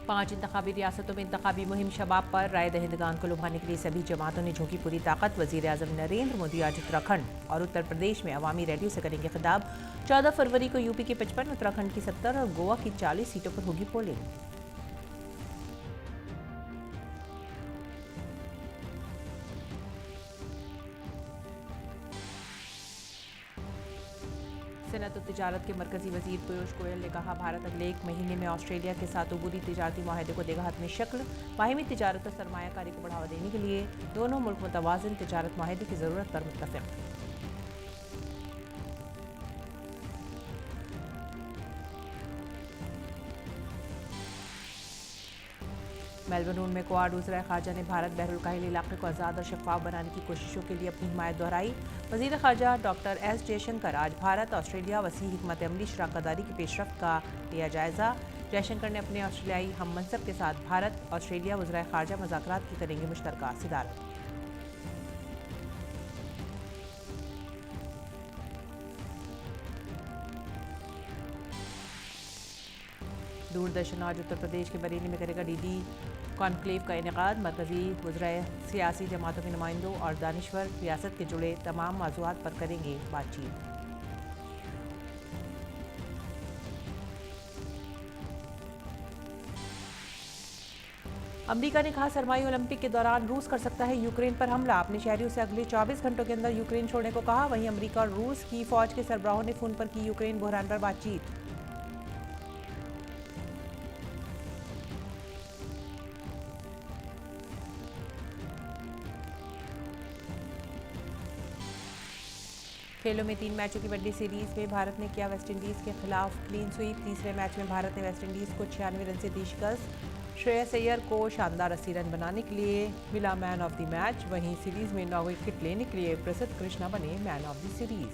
5 इंतखाबी रियासतों में इंतखाबी मुहिम शबाब पर राय दहिंदगान को लुभाने के लिए सभी जमातों ने झोंकी पूरी ताकत। वजीर आजम नरेंद्र मोदी आज उत्तराखंड और उत्तर प्रदेश में अवामी रैलियों से करेंगे खिताब। 14 फरवरी को यूपी की 55, उत्तराखंड की 70 और गोवा की 40 सीटों पर होगी पोलिंग। सनअत और तिजारत के मरकजी वजीर पीयूष गोयल ने कहा, भारत अगले 1 महीने में ऑस्ट्रेलिया के साथ अबूरी तिजारती माहे को देगा हतमी शक्ल। बाहिमी तिजारत और सरमायाकारी को बढ़ावा देने के लिए दोनों मुल्क मुतवाज़िन तिजारत माहे की ज़रूरत पर मुत्तफ़िक़। मेलबर्न में क्वाड वज़ीर ख़ारजा ने भारत बहरुल काहिल इलाके को आज़ाद और शफाफ बनाने की कोशिशों के लिए अपनी हिमायत दोहराई। वज़ीर ख़ारजा डॉक्टर एस जयशंकर आज भारत ऑस्ट्रेलिया वसी हिकमत अमली शराकतदारी की पेशरफ्त का लिया जायज़ा। जयशंकर ने अपने ऑस्ट्रेलियाई हम मनसब के साथ भारत ऑस्ट्रेलिया वज़ीर ख़ारजा मुज़ाकरात की करेंगे मुश्तरका सदारत। दूरदर्शन आज उत्तर प्रदेश के बरेली में करेगा डीडी कॉन्क्लेव का इनेकाद। मरकजी वज़राए सियासी जमातों के नुमाइंदों और दानिश्वर रियासत के जुड़े तमाम मौज़ूआत पर करेंगे बातचीत। अमेरिका ने कहा, सरमाई ओलंपिक के दौरान रूस कर सकता है यूक्रेन पर हमला। अपने शहरियों से अगले 24 घंटों के अंदर यूक्रेन छोड़ने को कहा। वहीं अमेरिका और रूस की फौज के सरबराहों ने फोन पर की यूक्रेन बहरान पर बातचीत। खेलों में 3 मैचों की वनडे सीरीज में भारत ने किया वेस्टइंडीज के खिलाफ क्लीन स्वीप। तीसरे मैच में भारत ने वेस्टइंडीज को 96 रन से दी शिकस्त। श्रेयस अय्यर को शानदार 80 रन बनाने के लिए मिला मैन ऑफ द मैच। वहीं सीरीज में 9 विकेट लेने के लिए प्रसिद्ध कृष्णा बने मैन ऑफ द सीरीज।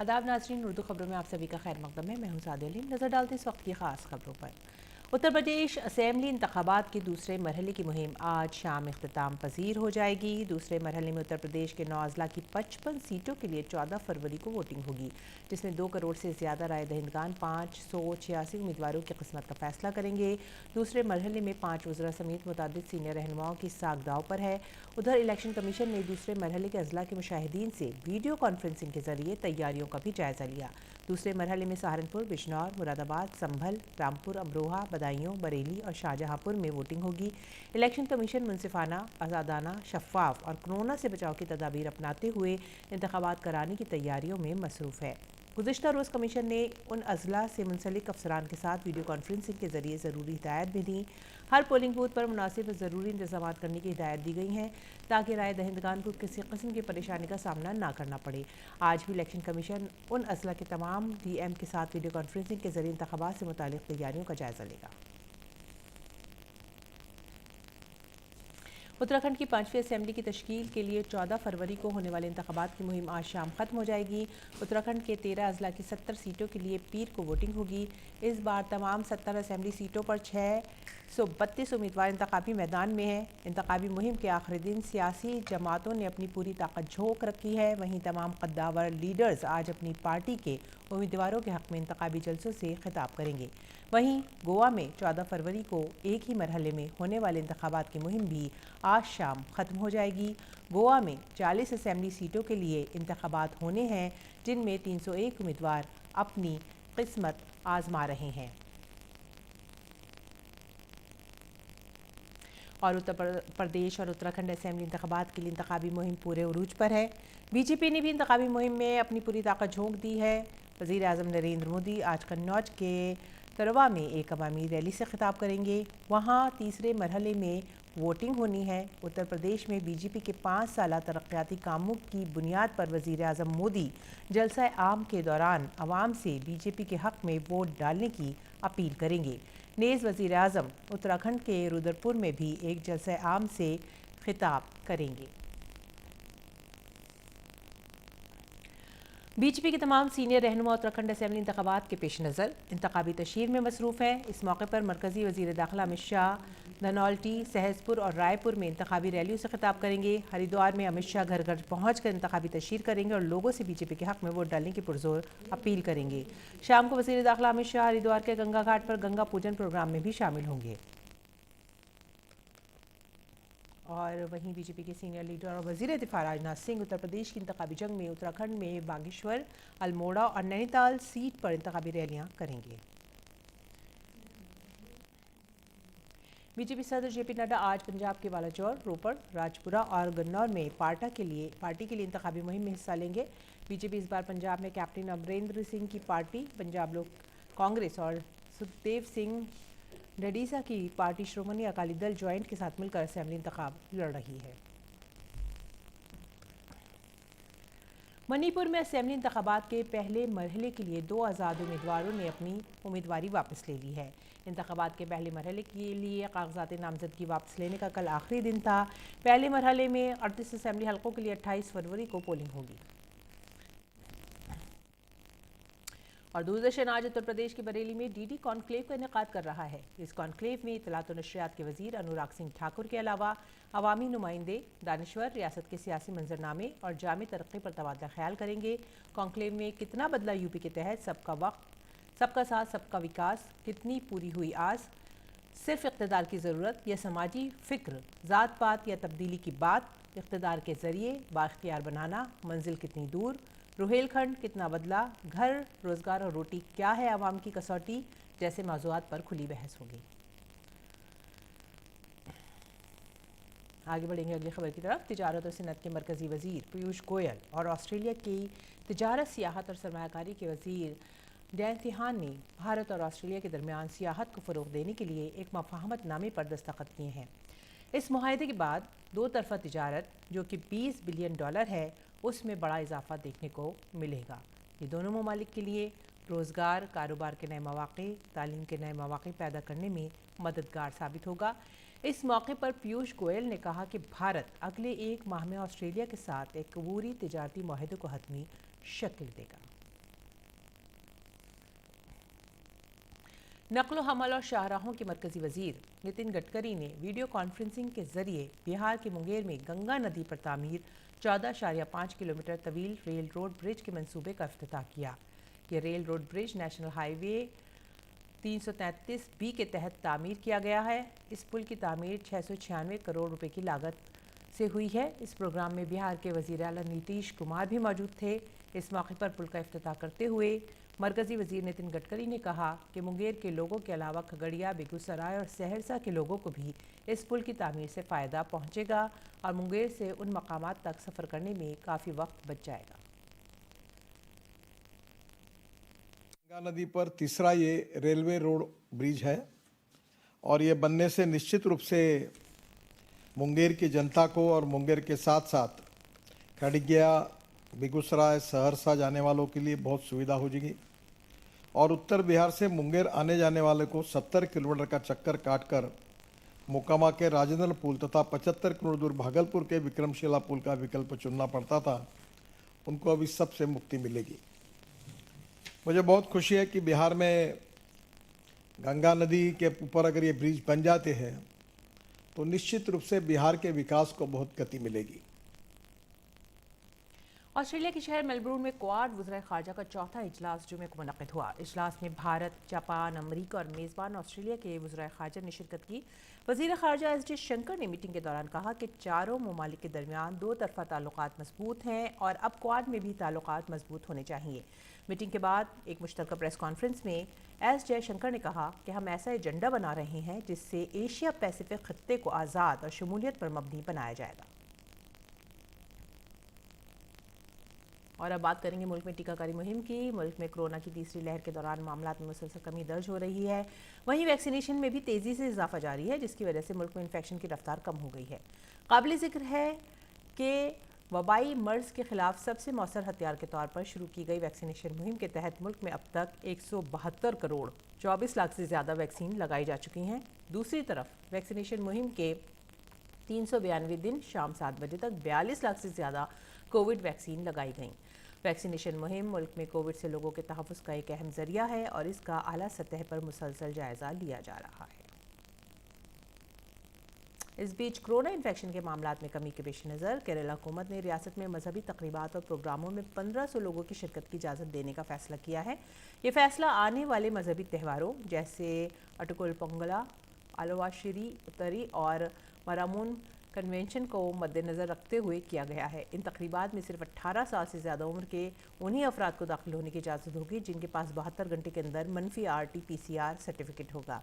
आदाब नाज़रीन, उर्दू खबरों में आप सभी का खैर मकदम है। मैं हूं सादिया अलीम। नजर डालते इस वक्त की खास खबरों पर। उत्तर प्रदेश असेंबली इंतखाबात के दूसरे मरहले की मुहिम आज शाम इख्तिताम पजीर हो जाएगी। दूसरे मरहले में उत्तर प्रदेश के 9 अजला की 55 सीटों के लिए 14 फरवरी को वोटिंग होगी, जिसमें 2 करोड़ से ज़्यादा राय दहिंदगान 586 उम्मीदवारों की किस्मत का फैसला करेंगे। दूसरे मरहले में 5 वज़रा समेत मुतादिद सीनियर रहनुमाओं की साख दाव पर है। उधर इलेक्शन कमीशन ने दूसरे मरहले के अजला के मुशाहिदीन से वीडियो कॉन्फ्रेंसिंग के जरिए तैयारियों का भी जायज़ा लिया। दूसरे मरहले में सहारनपुर, बिजनौर, मुरादाबाद, संभल, रामपुर, अमरोहा, बदायूं, बरेली और शाहजहांपुर में वोटिंग होगी। इलेक्शन कमीशन मुनसिफाना, आज़ादाना, शफाफ और कोरोना से बचाव की तदाबीर अपनाते हुए इंतखाबात कराने की तैयारियों में मसरूफ़ है। गुज़िश्ता रोज़ कमीशन ने उन अजला से मुंसलिक अफसरान के साथ वीडियो कॉन्फ्रेंसिंग के जरिए ज़रूरी हिदायत भी दी। हर पोलिंग बूथ पर मुनासिब और ज़रूरी इंतजाम करने की हिदायत दी गई हैं ताकि राय दहिंदगान को किसी किस्म की परेशानी का सामना ना करना पड़े। आज भी इलेक्शन कमीशन उन अजला के तमाम DM के साथ वीडियो कॉन्फ्रेंसिंग के जरिए इंतखाबात से मुतालिक तैयारियों का जायज़ा लेगा। उत्तराखंड की 5वीं असेंबली की तश्कील के लिए 14 फरवरी को होने वाले इंतखाबात की मुहिम आज शाम खत्म हो जाएगी। उत्तराखंड के 13 अजला की 70 सीटों के लिए पीर को वोटिंग होगी। इस बार तमाम 70 असेंबली सीटों पर 632 उम्मीदवार इंतखाबी मैदान में हैं। इंतखाबी मुहिम के आखिरी दिन सियासी जमातों ने अपनी पूरी ताकत झोंक रखी है। वहीं तमाम कद्दावर लीडर्स आज अपनी पार्टी के उम्मीदवारों के हक़ में इंतखाबी जलसों से खिताब करेंगे। वहीं गोवा में 14 फरवरी को एक ही मरहले में होने वाले इंतखाबात की मुहिम भी आज शाम ख़त्म हो जाएगी। गोवा में 40 असेंबली सीटों के लिए इंतखाबात होने हैं, जिनमें 301 उम्मीदवार अपनी किस्मत आजमा रहे हैं। और उत्तर प्रदेश और उत्तराखंड असेंबली इंतखाबात के लिए इंतखाबी मुहिम पूरे उरूज पर है। बीजेपी ने भी इंतखाबी मुहिम में अपनी पूरी ताकत झोंक दी है। वज़ीर आज़म नरेंद्र मोदी आज कन्नौज के तरवा में एक अवामी रैली से खिताब करेंगे। वहाँ तीसरे मरहले में वोटिंग होनी है। उत्तर प्रदेश में बीजेपी के 5 साला तरक्याती कामों की बुनियाद पर वज़ीर आज़म मोदी जलसा आम के दौरान आवाम से बीजेपी के हक़ में वोट डालने की अपील करेंगे। नेज़ वज़ीर आज़म उत्तराखंड के रुद्रपुर में भी एक जलसा आम से खिताब करेंगे। बीजेपी के तमाम सीनियर रहनुमा उत्तराखंड असेंबली इंतखाबात के पेश नज़र इंतखाबी तशहीर में मसरूफ़ हैं। इस मौके पर मरकज़ी वज़ीर दाखिला अमित शाह धनौल्टी, सहसपुर और रायपुर में इंतखाबी रैलियों से खिताब करेंगे। हरिद्वार में अमित शाह घर घर पहुँच कर इंतखाबी तशहीर करेंगे और लोगों से बीजेपी के हक़ में वोट डालने की पुरजोर अपील करेंगे। शाम को वज़ीर दाखिला अमित शाह हरिद्वार के गंगा घाट पर गंगा पूजन प्रोग्राम में भी शामिल होंगे। और वहीं बीजेपी के सीनियर लीडर और वजीर दिफा राजनाथ सिंह उत्तर प्रदेश की इंतखाबी जंग में उत्तराखंड में बागेश्वर, अल्मोड़ा और नैनीताल सीट पर इंतखाबी रैलियां करेंगे। बीजेपी सदर जेपी नड्डा आज पंजाब के बालाचौर, रोपड़, राजपुरा और गन्नौर में पार्टी के लिए इंतखाबी मुहिम में हिस्सा लेंगे। बीजेपी इस बार पंजाब में कैप्टन अमरिंदर सिंह की पार्टी पंजाब लोक कांग्रेस और सुखदेव सिंह ढडीसा की पार्टी श्रोमणी अकाली दल ज्वाइंट के साथ मिलकर असेंबली इंतखाब लड़ रही है। मणिपुर में असेंबली इंतखाबात के पहले मरहले के लिए 2 आज़ाद उम्मीदवारों ने अपनी उम्मीदवारी वापस ले ली है। इंतखाबात के पहले मरहले के लिए कागजात नामजदगी वापस लेने का कल आखिरी दिन था। पहले मरहले में 38 असेंबली हलकों के लिए 28 फरवरी को पोलिंग होगी। और दूरदर्शन आज उत्तर प्रदेश के बरेली में डीडी कॉन्क्लेव का इनेकाद कर रहा है। इस कॉन्क्लेव में इत्तलात और नशरियात के वजीर अनुराग सिंह ठाकुर के अलावा अवामी नुमाइंदे, दानिश्वर, रियासत के सियासी मंजरनामे और जामी तरक्की पर तबादला ख्याल करेंगे। कॉन्क्लेव में कितना बदला यूपी के तहत सबका वक्त, सबका साथ, सबका विकास, कितनी पूरी हुई आस, सिर्फ इक़्तिदार की ज़रूरत या समाजी फ़िक्र, ज़ात पात या तब्दीली की बात, इक़्तिदार के ज़रिए बाख्तियार बनाना, मंजिल कितनी दूर, रुहेलखंड कितना बदला, घर, रोज़गार और रोटी क्या है आवाम की कसौटी जैसे मौज़ूआत पर खुली बहस होगी। आगे बढ़ेंगे अगली खबर की तरफ। तिजारत और सनअत के मरकज़ी वज़ीर पीयूष गोयल और ऑस्ट्रेलिया की तिजारत, सियाहत और सरमायाकारी के वज़ीर डैन थिहान ने भारत और ऑस्ट्रेलिया के दरमियान सियाहत को फ़रोग़ देने के लिए एक मफ़ाहमतनामे पर दस्तखत किए हैं। इस मुआहदे के बाद 2 तरफ़ा तिजारत जो कि $20 बिलियन है उसमें बड़ा इजाफा देखने को मिलेगा। ये दोनों ममालिक के लिए रोज़गार, कारोबार के नए मौक़े, तालीम के नए मौक़े पैदा करने में मददगार साबित होगा। इस मौके पर पीयूष गोयल ने कहा कि भारत अगले 1 माह में ऑस्ट्रेलिया के साथ एक पूरी तिजारती मुआहदे को हतमी शक्ल देगा। नक़्ल हमल और शाहराहों के मरकज़ी वज़ीर नितिन गडकरी ने वीडियो कॉन्फ्रेंसिंग के ज़रिए बिहार के मुंगेर में गंगा नदी पर तामीर 14.5 किलोमीटर तवील रेल रोड ब्रिज के मंसूबे का इफ्तिताह किया। ये rail road bridge national highway 333B के तहत तामीर किया गया है। इस पुल की तामीर 696 करोड़ रुपए की लागत से हुई है। इस प्रोग्राम में बिहार के वज़ीर आला नीतीश कुमार भी मौजूद थे। इस मौके पर पुल का इफ्तिताह करते हुए मरकज़ी वज़ीर नितिन गडकरी ने कहा कि मुंगेर के लोगों के अलावा खगड़िया, बेगूसराय और सहरसा के लोगों को भी इस पुल की तामीर से फ़ायदा पहुँचेगा और मुंगेर से उन मकामात तक सफ़र करने में काफ़ी वक्त बच जाएगा। गंगा नदी पर तीसरा ये रेलवे रोड ब्रिज है और ये बनने से निश्चित रूप से मुंगेर की जनता को और मुंगेर के साथ साथ खड़गिया, बेगूसराय, सहरसा जाने वालों के लिए बहुत सुविधा हो जाएगी और उत्तर बिहार से मुंगेर आने जाने वाले को 70 किलोमीटर का चक्कर काटकर मोकामा के राजेंद्र पुल तथा 75 किलोमीटर दूर भागलपुर के विक्रमशिला पुल का विकल्प चुनना पड़ता था, उनको अब इस सब से मुक्ति मिलेगी। मुझे बहुत खुशी है कि बिहार में गंगा नदी के ऊपर अगर ये ब्रिज बन जाते हैं तो निश्चित रूप से बिहार के विकास को बहुत गति मिलेगी। ऑस्ट्रेलिया के शहर मेलबोर्न में क्वाड वज़ीर ख़ारजा का चौथा इजलास जुमे को मुनक़्क़िद हुआ। इजलास में भारत, जापान, अमरीका और मेज़बान ऑस्ट्रेलिया के वज़ीर ख़ारजा ने शिरकत की। वज़ीर ख़ारजा एस जयशंकर ने मीटिंग के दौरान कहा कि चारों ममालिक के दरमियान 2 तरफ़ा ताल्लुक़ात मजबूत हैं और अब क्वाड में भी ताल्लुक़ात मजबूत होने चाहिए। मीटिंग के बाद एक मुश्तरका प्रेस कॉन्फ्रेंस में एस जयशंकर ने कहा कि हम ऐसा एजेंडा बना रहे हैं जिससे एशिया पैसिफिक खत्ते को आज़ाद और शमूलियत पर मबनी बनाया जाएगा। और अब बात करेंगे मुल्क में टीकाकरी मुहिम की। मुल्क में कोरोना की तीसरी लहर के दौरान मामलात में मुसलसल कमी दर्ज हो रही है। वहीं वैक्सीनेशन में भी तेज़ी से इजाफा जारी है, जिसकी वजह से मुल्क में इन्फेक्शन की रफ्तार कम हो गई है। काबिल ज़िक्र है कि वबाई मर्ज़ के खिलाफ सबसे मौसर हथियार के तौर पर शुरू की गई वैक्सीनेशन मुहिम के तहत मुल्क में अब तक 172 करोड़ 24 लाख से ज़्यादा वैक्सीन लगाई जा चुकी हैं। दूसरी तरफ वैक्सीनेशन मुहिम के 392 दिन शाम 7 बजे तक 42 लाख से ज़्यादा कोविड वैक्सीन लगाई गई। वैक्सीनेशन मुहिम मुल्क में कोविड से लोगों के तहफ़्फ़ुज़ का एक अहम ज़रिया है और इसका आला सतह पर मुसलसल जायज़ा लिया जा रहा है। इस बीच कोरोना इन्फेक्शन के मामलात में कमी के पेश नज़र केरला हुकूमत ने रियासत में मजहबी तकरीबात और प्रोग्रामों में 1500 लोगों की शिरकत की इजाज़त देने का फैसला किया है। ये फैसला आने वाले मजहबी त्योहारों जैसे अटकुल पोंगला, अलवाशिरी उत्तरी और मरामून कन्वेंशन को मद्देनज़र रखते हुए किया गया है। इन तकरीबात में सिर्फ 18 साल से ज़्यादा उम्र के उन्हीं अफराद को दाखिल होने की इजाज़त होगी जिनके पास 72 घंटे के अंदर मनफी RT-PCR सर्टिफिकेट होगा।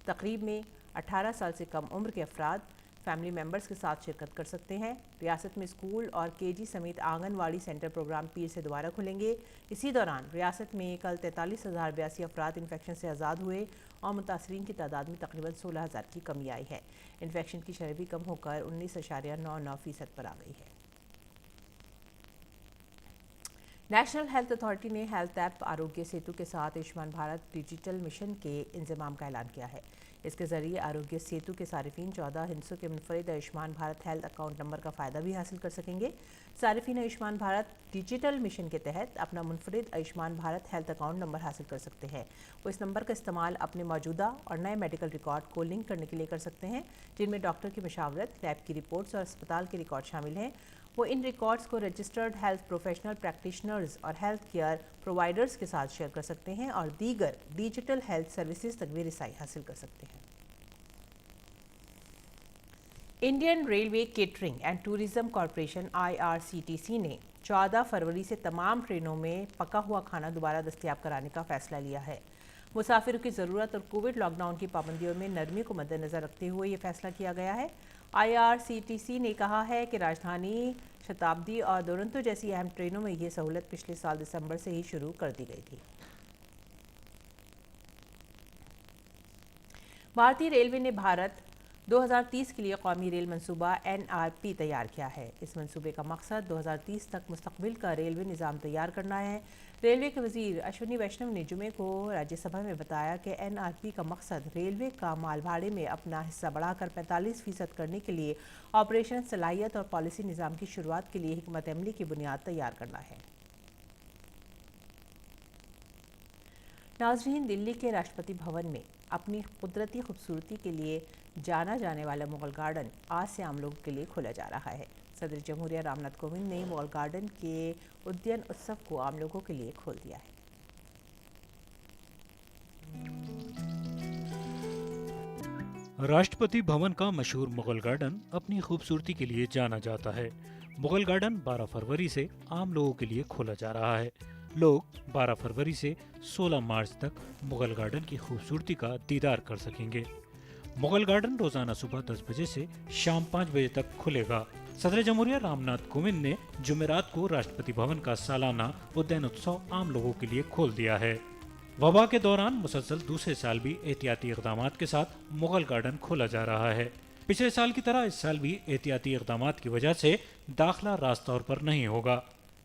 तकरीब में 18 साल से कम उम्र के अफराद फैमिली मेंबर्स के साथ शिरकत कर सकते हैं। रियासत में स्कूल और KG समेत आंगनवाड़ी सेंटर प्रोग्राम पीर से दोबारा खुलेंगे। इसी दौरान रियासत में कल 43,082 अफराद इन्फेक्शन से आज़ाद हुए और मुतासरीन की तादाद में तकरीबन 16,000 की कमी आई है। इन्फेक्शन की शरह भी कम होकर 19.99% पर आ गई है। नेशनल हेल्थ अथॉरिटी ने हेल्थ ऐप आरोग्य सेतु के साथ आयुष्मान भारत डिजिटल मिशन के इंजमाम का ऐलान किया है। इसके जरिए आरोग्य सेतु के सारिफीन 14 हिस्सों के मुनफरिद Ayushman Bharat health account number का फ़ायदा भी हासिल कर सकेंगे। सारिफीन आयुष्मान भारत डिजिटल मिशन के तहत अपना मुनफरिद Ayushman Bharat health account number हासिल कर सकते हैं। वो इस नंबर का इस्तेमाल अपने मौजूदा और नए मेडिकल रिकॉर्ड को लिंक करने के लिए कर सकते हैं, जिनमें डॉक्टर की मशावरत, लैब की रिपोर्ट्स और अस्पताल के रिकॉर्ड शामिल हैं। वो इन रिकॉर्ड्स को रजिस्टर्ड हेल्थ प्रोफेशनल प्रैक्टिशनर्स और हेल्थ केयर प्रोवाइडर्स के साथ शेयर कर सकते हैं और दीगर डिजिटल हेल्थ सर्विसेज तक भी रसाई हासिल कर सकते हैं। Indian railway catering and tourism corporation IRCTC ने 14 फरवरी से तमाम ट्रेनों में पका हुआ खाना दोबारा दस्तयाब कराने का फैसला लिया है। मुसाफिरों की ज़रूरत और कोविड लॉकडाउन की पाबंदियों में नरमी को मद्देनज़र रखते हुए ये फैसला किया गया है। IRCTC ने कहा है कि राजधानी, शताब्दी और दुरंतो जैसी अहम ट्रेनों में ये सहूलत पिछले साल दिसंबर से ही शुरू कर दी गई थी। भारतीय रेलवे ने भारत 2030 के लिए कौमी रेल मंसूबा NRP तैयार किया है। इस मंसूबे का मकसद 2030 तक मुस्तकबिल का रेलवे निज़ाम तैयार करना है। रेलवे के वजीर अश्विनी वैष्णव ने जुमे को राज्यसभा में बताया कि NRP का मकसद रेलवे का माल भाड़े में अपना हिस्सा बढ़ाकर 45% करने के लिए ऑपरेशन सलाहियत और पॉलिसी निज़ाम की शुरुआत के लिए हिकमत अमली की बुनियाद तैयार करना है। नाज़रीन, दिल्ली के राष्ट्रपति भवन में अपनी कुदरती खूबसूरती के लिए जाना जाने वाला मुगल गार्डन आज से आम लोगों के लिए खोला जा रहा है। सदर जमहूरिया रामनाथ कोविंद ने मुगल गार्डन के उद्यान उत्सव को आम लोगों के लिए खोल दिया है। राष्ट्रपति भवन का मशहूर मुगल गार्डन अपनी खूबसूरती के लिए जाना जाता है। मुगल गार्डन 12 फरवरी से आम लोगों के लिए खोला जा रहा है। लोग 12 फरवरी से 16 मार्च तक मुगल गार्डन की खूबसूरती का दीदार कर सकेंगे। मुगल गार्डन रोजाना सुबह 10 बजे से शाम 5 बजे तक खुलेगा। सदर जमहूरिया रामनाथ कोविंद ने जुमेरात को राष्ट्रपति भवन का सालाना उद्यान उत्सव आम लोगों के लिए खोल दिया है। वबा के दौरान मुसलसल दूसरे साल भी एहतियाती इक़दामात के साथ मुगल गार्डन खोला जा रहा है। पिछले साल की तरह इस साल भी एहतियाती इक़दामात की वजह से दाखिला रास्त तौर पर नहीं होगा।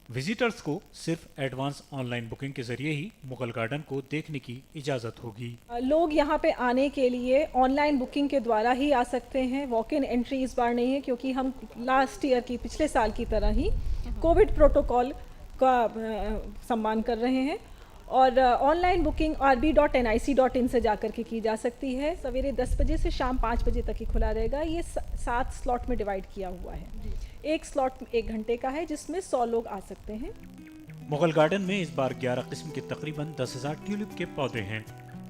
विजिटर्स को सिर्फ एडवांस ऑनलाइन बुकिंग के जरिए ही मुगल गार्डन को देखने की इजाज़त होगी। लोग यहाँ पे आने के लिए ऑनलाइन बुकिंग के द्वारा ही आ सकते हैं। वॉक इन एंट्री इस बार नहीं है क्योंकि हम लास्ट ईयर की पिछले साल की तरह ही कोविड प्रोटोकॉल का सम्मान कर रहे हैं और ऑनलाइन बुकिंग rb.nic.in से जाकर के की जा सकती है। सवेरे 10 बजे से शाम 5 बजे तक ही खुला रहेगा। ये 7 स्लॉट में डिवाइड किया हुआ है। एक स्लॉट 1 घंटे का है जिसमें 100 लोग आ सकते हैं। मुगल गार्डन में इस बार 11 किस्म के तकरीबन 10,000 ट्यूलिप के पौधे हैं।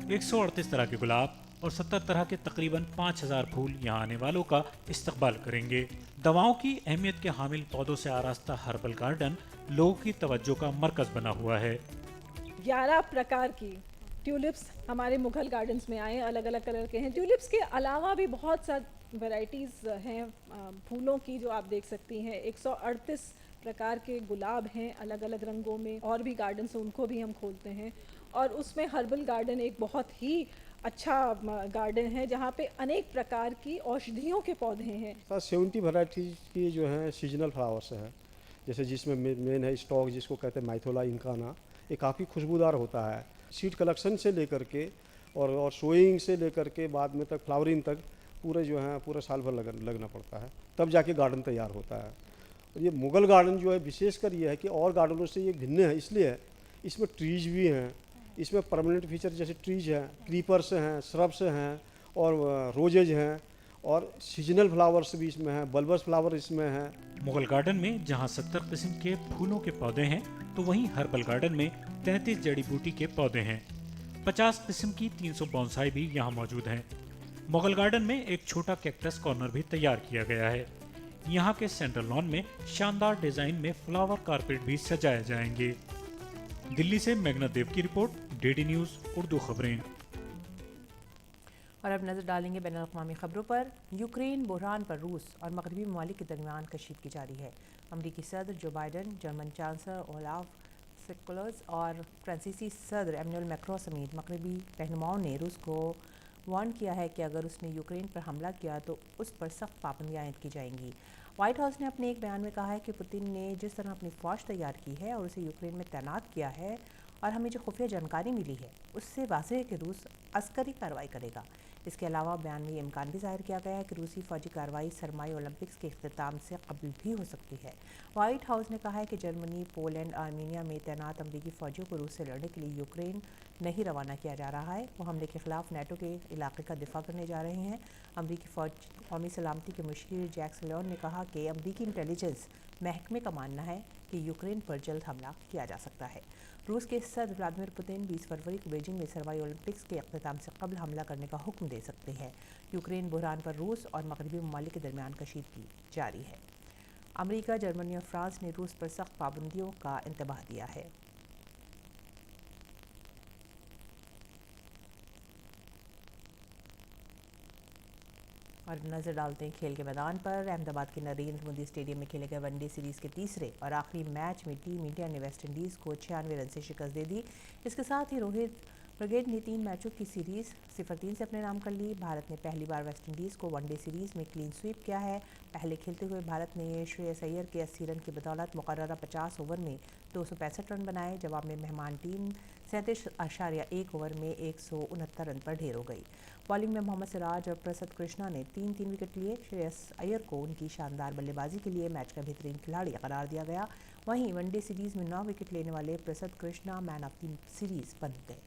138 तरह के गुलाब और 70 तरह के तकरीबन 5,000 फूल यहाँ आने वालों का इस्तकबाल करेंगे। दवाओं की अहमियत के हामिल पौधों से आरास्ता हर्बल गार्डन लोगों की तवज्जो का मरकज बना हुआ है। 11 प्रकार की ट्यूलिप्स हमारे मुगल गार्डन्स में आए, अलग अलग कलर के हैं। ट्यूलिप्स के अलावा भी बहुत सा वैरायटीज़ हैं फूलों की जो आप देख सकती हैं। 138 प्रकार के गुलाब हैं अलग अलग रंगों में। और भी गार्डन्स हैं उनको भी हम खोलते हैं और उसमें हर्बल गार्डन एक बहुत ही अच्छा गार्डन है जहाँ पे अनेक प्रकार की औषधियों के पौधे हैं। 70 वैरायटीज़ की जो है सीजनल फ्लावर्स है, जैसे जिसमें मेन है स्टॉक जिसको कहते हैं माइथोला इंकाना। ये काफ़ी खुशबूदार होता है। सीड कलेक्शन से लेकर के और सोइंग से लेकर के बाद में तक फ्लावरिंग तक पूरे जो है पूरे साल भर लगना पड़ता है, तब जाके गार्डन तैयार होता है। ये मुगल गार्डन जो है विशेषकर ये है कि और गार्डनों से ये भिन्न है, इसलिए है इसमें ट्रीज भी हैं, इसमें परमानेंट फीचर जैसे ट्रीज हैं, क्रीपर्स हैं, श्रब्स हैं और रोजेज हैं और सीजनल फ्लावर्स भी इसमें हैं, बल्बस फ्लावर इसमें हैं। मुगल गार्डन में जहां 70 किस्म के फूलों के पौधे हैं तो वहीं हर्बल गार्डन में 33 जड़ी बूटी के पौधे हैं। 50 किस्म की 300 बोनसाई भी यहाँ मौजूद हैं। मुगल गार्डन में एक छोटा कैक्टस कॉर्नर भी तैयार किया गया है। यहाँ के सेंट्रल लॉन में शानदार डिजाइन में फ्लावर कारपेट भी सजाए जाएंगे। दिल्ली से मेघना देव की रिपोर्ट, डीडी न्यूज़ उर्दू खबरें। और अब नजर डालेंगे बैनुल अक़वामी खबरों पर। यूक्रेन बहरान पर रूस और मगरबी ममालिक के दरमियान कशीदगी जारी है। अमरीकी सदर Joe Biden, German chancellor Olaf Scholz और फ्रांसीसी सदर एमेनुअल मैक्रों समेत मगरबी रहनुमाओं ने रूस को वार्न किया है कि अगर उसने यूक्रेन पर हमला किया तो उस पर सख्त पाबंदियां आयद की जाएंगी। व्हाइट हाउस ने अपने एक बयान में कहा है कि पुतिन ने जिस तरह अपनी फौज तैयार की है और उसे यूक्रेन में तैनात किया है और हमें जो खुफिया जानकारी मिली है उससे वाज़ेह है कि रूस अस्करी कार्रवाई करेगा। इसके अलावा बयान में ये इम्कान भी जाहिर किया गया है कि रूसी फौजी कार्रवाई सरमाई ओलंपिक्स के अख्तिताम से कबल भी हो सकती है। व्हाइट हाउस ने कहा है कि जर्मनी, पोलैंड, आर्मीनिया में तैनात अमरीकी फ़ौजियों को रूस से लड़ने के लिए यूक्रेन नहीं रवाना किया जा रहा है। वो हमले के खिलाफ नेटो के इलाके का दिफा करने जा रहे हैं। अमरीकी फ़ौज कौमी सलामती के मुशीर जैक सलोन ने कहा कि अमरीकी इंटेलिजेंस महकमे का मानना है कि यूक्रेन पर जल्द हमला किया जा सकता है। रूस के सदर व्लादिमीर पुतिन 20 फरवरी को बीजिंग में सरमाई ओलंपिक्स के अख्तिताम से कबल हमला करने का हुक्म दे सकते हैं। यूक्रेन बहरान पर रूस और मगरबी ममालिक के दरमियान कशीदगी जारी है। अमेरिका, जर्मनी और फ्रांस ने रूस पर सख्त पाबंदियों का इंतबाह दिया है। और नजर डालते हैं खेल के मैदान पर। अहमदाबाद के नरेंद्र मोदी स्टेडियम में खेले गए वनडे सीरीज़ के तीसरे और आखिरी मैच में टीम इंडिया ने वेस्ट इंडीज़ को 96 रन से शिकस्त दे दी। इसके साथ ही रोहित ब्रिगेड ने 3 मैचों की सीरीज़ 0-3 से अपने नाम कर ली। भारत ने पहली बार वेस्ट इंडीज़ को वनडे सीरीज़ में क्लीन स्वीप किया है। पहले खेलते हुए भारत ने श्रेयस अय्यर के 80 रन की बदौलत मुकर्ररा 50 ओवर में 265 रन बनाए। जवाब में मेहमान टीम 37.1 ओवर में 169 रन पर ढेर हो गई। बॉलिंग में मोहम्मद सिराज और प्रसिद्ध कृष्णा ने 3 विकेट लिए। श्रेयस अय्यर को उनकी शानदार बल्लेबाजी के लिए मैच का बेहतरीन खिलाड़ी करार दिया गया। वहीं वनडे सीरीज़ में 9 विकेट लेने वाले Prasidh Krishna man of the series बन गए।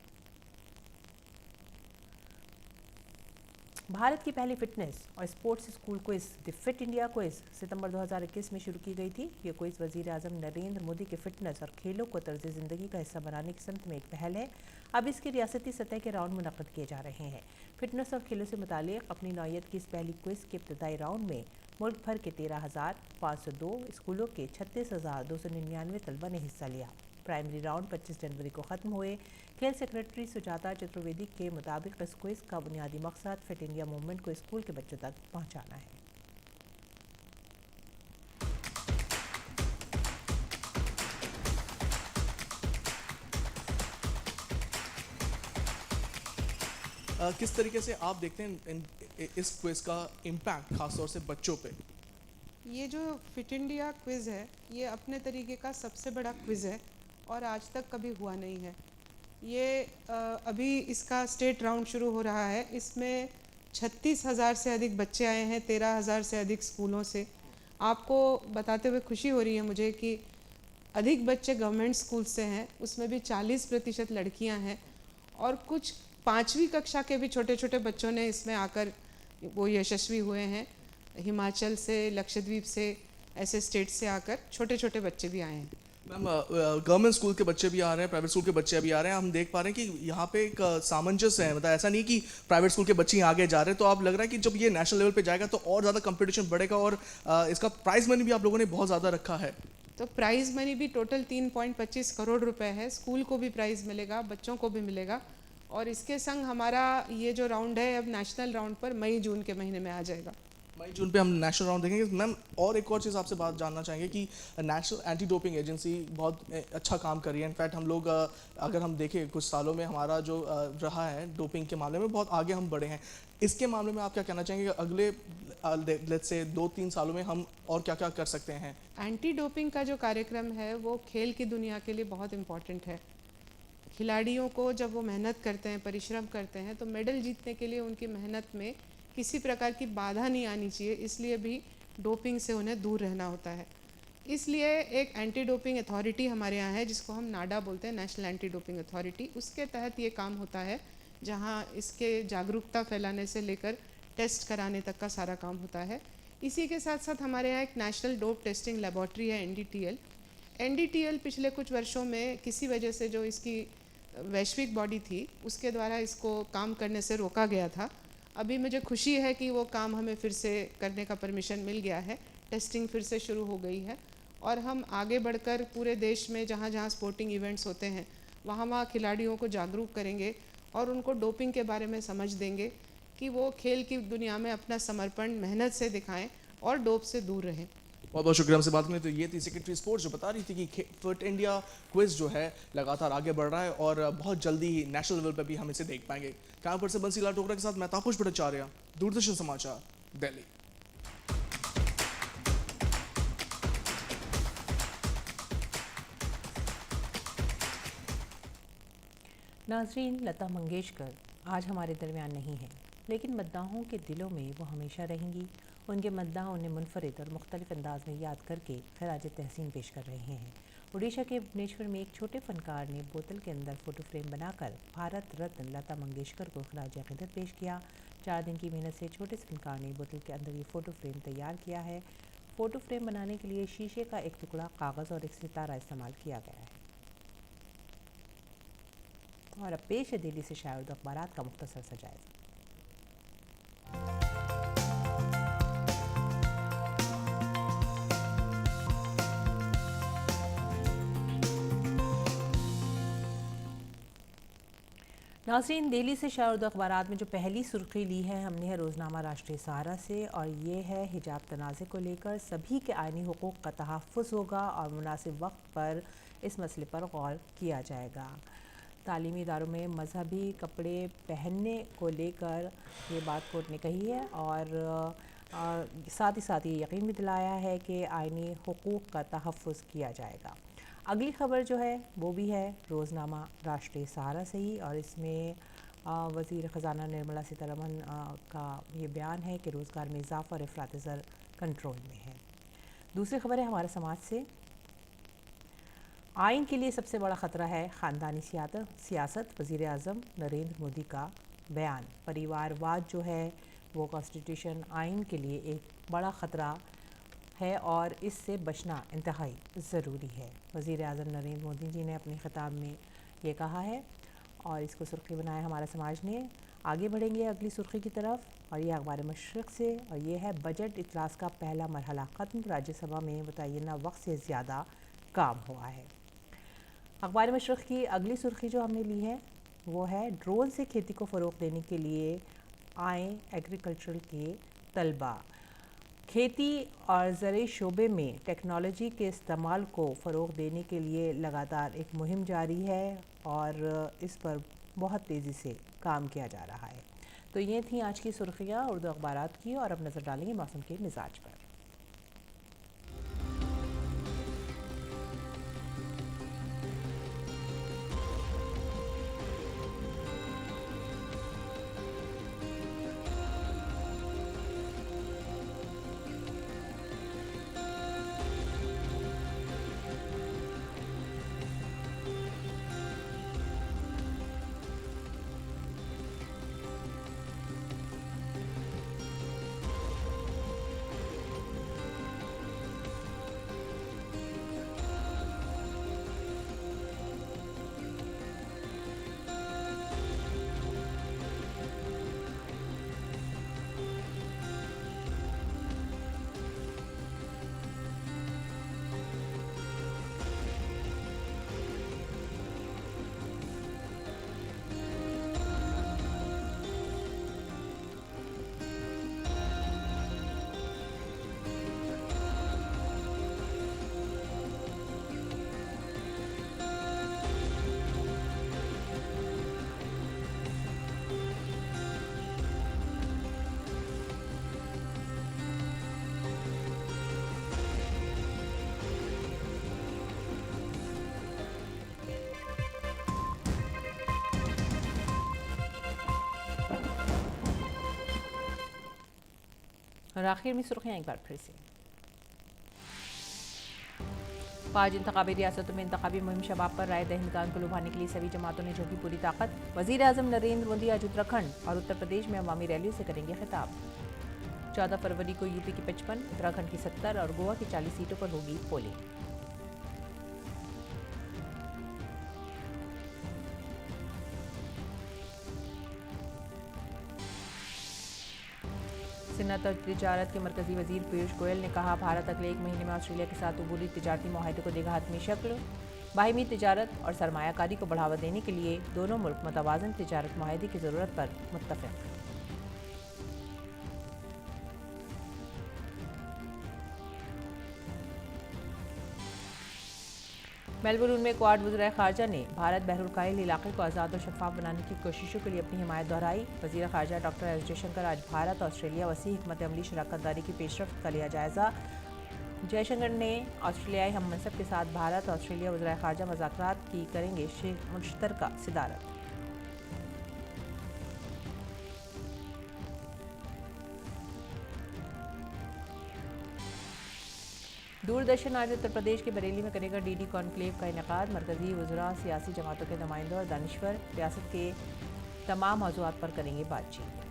भारत की पहली फिटनेस और sports school quiz the fit India quiz सितंबर 2021 में शुरू की गई थी। ये क्विज वज़ीर आज़म नरेंद्र मोदी के फिटनेस और खेलों को तर्ज ज़िंदगी का हिस्सा बनाने की समत में एक पहल है। अब इसके रियासती सतह के राउंड मुनक़्क़द किए जा रहे हैं। फिटनेस और खेलों से मुतालिक अपनी नौयत की इस पहली क्विज के इब्तदाई राउंड में मुल्क भर के 13,502 स्कूलों के 36,299 तलबा ने हिस्सा लिया। प्राइमरी राउंड 25 जनवरी को ख़त्म हुए। खेल सेक्रेटरी सुजाता चतुर्वेदी के मुताबिक इस क्विज का बुनियादी मकसद फिट इंडिया मूवमेंट को स्कूल के बच्चों तक पहुंचाना है। किस तरीके से आप देखते हैं इस क्विज का इम्पैक्ट खासतौर से बच्चों पे? ये जो फिट इंडिया क्विज़ है ये अपने तरीके का सबसे बड़ा क्विज़ है और आज तक कभी हुआ नहीं है। ये अभी इसका स्टेट राउंड शुरू हो रहा है। इसमें 36,000 से अधिक बच्चे आए हैं 13,000 से अधिक स्कूलों से। आपको बताते हुए खुशी हो रही है मुझे कि अधिक बच्चे गवर्नमेंट स्कूल से हैं, उसमें भी 40% लड़कियां हैं और कुछ 5वीं कक्षा के भी छोटे छोटे बच्चों ने इसमें आकर वो यशस्वी हुए हैं। हिमाचल से, लक्षद्वीप से, ऐसे स्टेट से आकर छोटे छोटे बच्चे भी आए हैं। मैम, गवर्नमेंट स्कूल के बच्चे भी आ रहे हैं, प्राइवेट स्कूल के बच्चे भी आ रहे हैं। हम देख पा रहे हैं कि यहाँ पे एक सामंजस्य है, मतलब ऐसा नहीं कि प्राइवेट स्कूल के बच्चे ही आगे जा रहे हैं। तो आप लग रहा है कि जब ये नेशनल लेवल पे जाएगा तो और ज़्यादा कंपटीशन बढ़ेगा और इसका प्राइज मनी भी आप लोगों ने बहुत ज़्यादा रखा है। तो प्राइज़ मनी भी टोटल 3.25 करोड़ रुपए है। स्कूल को भी प्राइज़ मिलेगा, बच्चों को भी मिलेगा और इसके संग हमारा ये जो राउंड है अब नेशनल राउंड पर मई जून के महीने में आ जाएगा। मई जून पे हम नेशनल राउंड देखेंगे। मैम, और एक और चीज़ आपसे बात जानना चाहेंगे कि नेशनल एंटी डोपिंग एजेंसी बहुत अच्छा काम कर रही है। इनफैक्ट हम लोग अगर हम देखें कुछ सालों में हमारा जो रहा है डोपिंग के मामले में बहुत आगे हम बढ़े हैं। इसके मामले में आप क्या कहना चाहेंगे कि अगले लेट्स से 2-3 सालों में हम और क्या क्या कर सकते हैं? एंटी डोपिंग का जो कार्यक्रम है वो खेल की दुनिया के लिए बहुत इम्पॉर्टेंट है। खिलाड़ियों को जब वो मेहनत करते हैं, परिश्रम करते हैं तो मेडल जीतने के लिए उनकी मेहनत में किसी प्रकार की बाधा नहीं आनी चाहिए, इसलिए भी डोपिंग से उन्हें दूर रहना होता है। इसलिए एक एंटी डोपिंग अथॉरिटी हमारे यहाँ है जिसको हम नाडा बोलते हैं, नेशनल एंटी डोपिंग अथॉरिटी। उसके तहत ये काम होता है, जहाँ इसके जागरूकता फैलाने से लेकर टेस्ट कराने तक का सारा काम होता है। इसी के साथ साथ हमारे यहाँ एक नेशनल डोप टेस्टिंग लेबॉर्ट्री है, NDTL। NDTL पिछले कुछ वर्षों में किसी वजह से जो इसकी वैश्विक बॉडी थी उसके द्वारा इसको काम करने से रोका गया था। अभी मुझे खुशी है कि वो काम हमें फिर से करने का परमिशन मिल गया है, टेस्टिंग फिर से शुरू हो गई है और हम आगे बढ़कर पूरे देश में जहाँ जहाँ स्पोर्टिंग इवेंट्स होते हैं वहाँ खिलाड़ियों को जागरूक करेंगे और उनको डोपिंग के बारे में समझ देंगे कि वो खेल की दुनिया में अपना समर्पण मेहनत से दिखाएं और डोप से दूर रहें। बहुत बहुत शुक्रिया हमसे बात करने। तो ये थी सेक्रेटरी स्पोर्ट्स जो बता रही थी कि फिट इंडिया क्विज जो है लगातार आगे बढ़ रहा है और बहुत जल्दी ही नेशनल लेवल पर भी हम इसे देख पाएंगे। कैमरा पर से बंसीलाल टोकरा के साथ मैं तापस भट्टाचार्य, दूरदर्शन समाचार, दिल्ली। नाजरीन, लता मंगेशकर आज हमारे दरमियान नहीं है, लेकिन मद्दाहों के दिलों में वो हमेशा रहेंगी। उनके मद्दाह उन्हें मुनफरिद और मुख्तलिफ अंदाज में याद करके खराज तहसीन पेश कर रहे हैं। उड़ीसा के भुवनेश्वर में एक छोटे फनकार ने बोतल के अंदर फ़ोटो फ्रेम बनाकर भारत रत्न लता मंगेशकर को खराज अक़ीदत पेश किया। 4 दिन की मेहनत से छोटे से फनकार ने बोतल के अंदर ये फ़ोटो फ्रेम तैयार किया है। फ़ोटो फ्रेम बनाने के लिए शीशे का एक टुकड़ा, कागज़ और एक सितारा इस्तेमाल किया गया है। और अब पेश है दिल्ली से शाये अखबारात का मुख्तसर सा जायज़ा। नाज़रीन, दिल्ली से शाये अखबारात में जो पहली सुर्खी ली है हमने है रोज़नामा राष्ट्रीय सहारा से, और ये है हिजाब तनाज़े को लेकर सभी के आइनी हुकूक़ का तहफ़्फ़ुज़ होगा और मुनासिब वक्त पर इस मसले पर गौर किया जाएगा। तालीमी इदारों में मजहबी कपड़े पहनने को लेकर ये बात कोर्ट ने कही है और साथ ही यकीन भी दिलाया है कि आइनी हुकूक़ का तहफ़्फ़ुज़ किया जाएगा। अगली खबर जो है वो भी है रोज़नामा राष्ट्रीय सहारा से ही, और इसमें वज़ीर ख़जाना निर्मला सीतारमण का ये बयान है कि रोज़गार में इजाफ़ा और अफरात ज़र कंट्रोल में है। दूसरी खबर है हमारे समाज से। आइन के लिए सबसे बड़ा ख़तरा है ख़ानदानी सियासत, वज़ीर आज़म नरेंद्र मोदी का बयान। परिवारवाद जो है वो कॉन्स्टिट्यूशन आइन के लिए एक बड़ा ख़तरा है और इससे बचना इंतहाई ज़रूरी है। वज़ीर आज़म नरेंद्र मोदी जी ने अपने ख़िताब में ये कहा है और इसको सुर्खी बनाया हमारा समाज ने। आगे बढ़ेंगे अगली सुर्खी की तरफ, और ये अखबार मशरिक़ से, और ये है बजट इजलास का पहला मरहला ख़त्म, राज्यसभा में मुतय्यना वक्त से ज़्यादा काम हुआ है। अखबार मशरिक़ की अगली सुर्खी जो हमने ली है वो है ड्रोन से खेती को फ़रोग़ देने के लिए आए एग्रीकल्चरल के तलबा। खेती और ज़राई शोबे में टेक्नोलॉजी के इस्तेमाल को फ़रोग़ देने के लिए लगातार एक मुहिम जारी है और इस पर बहुत तेज़ी से काम किया जा रहा है। तो ये थी आज की सुर्खियाँ उर्दू अखबारात की, और अब नज़र डालेंगे मौसम के मिजाज पर। और आखिर में सुर्खियाँ एक बार फिर से। 5 इंतखाबी रियासतों में इंतखाबी मुहिम शबाब पर राय दहिंदगान को लुभाने के लिए सभी जमातों ने झोंकी पूरी ताकत। वज़ीर आज़म नरेंद्र मोदी आज उत्तराखंड और उत्तर प्रदेश में अवामी रैलियों से करेंगे खिताब। 14 फरवरी को यूपी की 55, उत्तराखंड की 70 और गोवा की 40 सीटों पर होगी पोलिंग। सनअत और तिजारत के मरकजी वजीर पीयूष गोयल ने कहा, भारत अगले 1 महीने में ऑस्ट्रेलिया के साथ उबूरी तिजारती माहदे को देगा हतमी शक्ल। बाहिमी तिजारत और सरमायाकारी को बढ़ावा देने के लिए दोनों मुल्क मतवाज़न तिजारत माहदे की ज़रूरत पर मुत्तफ़िक़। मेलबुर्न में क्वाड वज़ीर ख़ारजा ने भारत बहरुल काहिल इलाके को आज़ाद और शफाफ बनाने की कोशिशों के लिए अपनी हिमायत दोहराई। वज़ीर ख़ारजा डॉक्टर एस जयशंकर आज भारत ऑस्ट्रेलिया वसी हिकमत अमली शराकत दारी की पेशरफ्त का लिया जायज़ा। जयशंकर ने ऑस्ट्रेलियाई हम मनसब के साथ भारत ऑस्ट्रेलिया वज़ीर ख़ारजा मुज़ाकरात की करेंगे मुश्तरका सदारत। दूरदर्शन आज उत्तर प्रदेश के बरेली में करेगा डीडी कॉन्क्लेव का इनेकाद। मरकजी वज़रा, सियासी जमातों के नुमाइंदों और दानिश्वर रियासत के तमाम मौज़ूआत पर करेंगे बातचीत।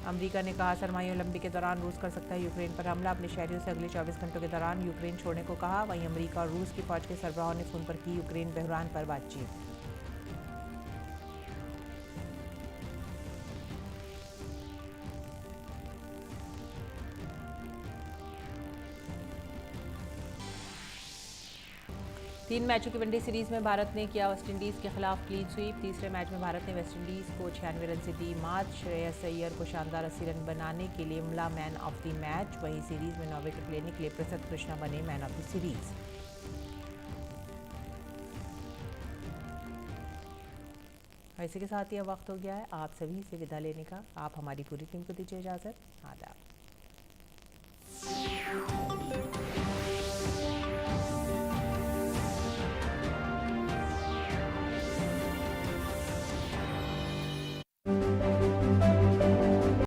अमेरिका ने कहा, सरमाई ओलंपिक के दौरान रूस कर सकता है यूक्रेन पर हमला। अपने शहरियों से अगले 24 घंटों के दौरान यूक्रेन छोड़ने को कहा। वहीं अमेरिका और रूस की फौज के सरबराहों ने फ़ोन पर की यूक्रेन बहरान पर बातचीत। तीन मैचों की वनडे सीरीज में भारत ने किया वेस्टइंडीज़ के खिलाफ क्लीन स्वीप। तीसरे मैच में भारत ने वेस्टइंडीज़ को 96 रन से दी मात। श्रेयस अय्यर को शानदार 80 रन बनाने के लिए मिला मैन ऑफ द मैच। वहीं सीरीज में 9 विकेट लेने के लिए प्रसिद्ध कृष्णा बने मैन ऑफ द सीरीज। इसी के साथ ही अब वक्त हो गया है आप सभी से विदा लेने का। आप हमारी पूरी टीम को दीजिए इजाज़त। आदाब।